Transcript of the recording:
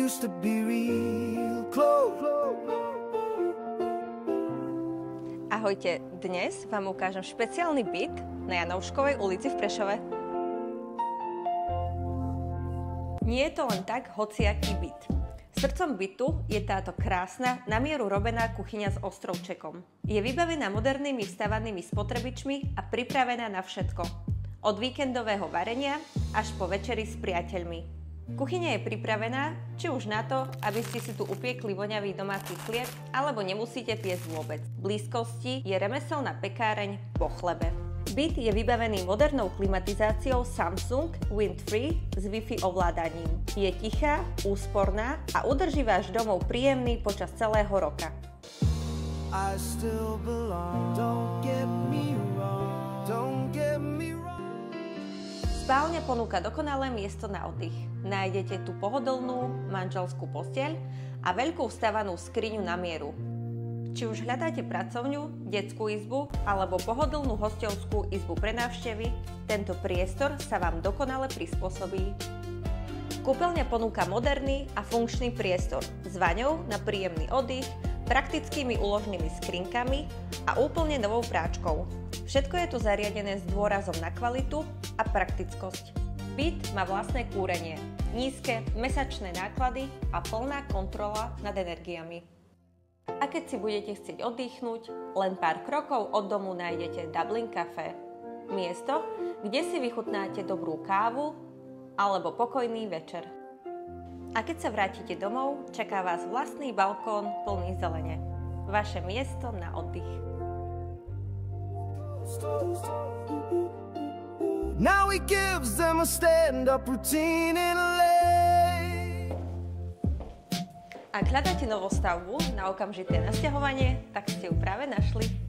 used to be real close. Ahojte, dnes vám ukážem špeciálny byt na Janouškovej ulici v Prešove. Nie je to len tak hociaký byt. Srdcom bytu je táto krásna, na mieru robená kuchyňa s ostrovčekom. Je vybavená modernými vstavanými spotrebičmi a pripravená na všetko. Od víkendového varenia až po večeri s priateľmi. Kuchyňa je pripravená, či už na to, aby ste si tu upiekli voňavý domáci chlieb, alebo nemusíte piecť vôbec. V blízkosti je remeselná pekáreň po chlebe. Byt je vybavený modernou klimatizáciou Samsung Wind-Free s Wi-Fi ovládaním. Je tichá, úsporná a udrží váš domov príjemný počas celého roka. I still belong. Don't get me wrong. Don't get me wrong. Spálňa ponúka dokonalé miesto na oddych. Nájdete tu pohodlnú manželskú posteľ a veľkú vstavanú skriňu na mieru. Či už hľadáte pracovňu, detskú izbu alebo pohodlnú hosťovskú izbu pre návštevy, tento priestor sa vám dokonale prispôsobí. Kúpeľňa ponúka moderný a funkčný priestor s vaňou na príjemný oddych, praktickými úložnými skrinkami a úplne novou práčkou. Všetko je tu zariadené s dôrazom na kvalitu a praktickosť. Byt má vlastné kúrenie, nízke mesačné náklady a plná kontrola nad energiami. A keď si budete chcieť oddychnúť, len pár krokov od domu nájdete Dublin Café. Miesto, kde si vychutnáte dobrú kávu alebo pokojný večer. A keď sa vrátite domov, čaká vás vlastný balkón plný zelene. Vaše miesto na oddych. Now he gives them a stand-up routine in LA. Ak hľadáte novostavbu na okamžité nasťahovanie, tak ste ju práve našli.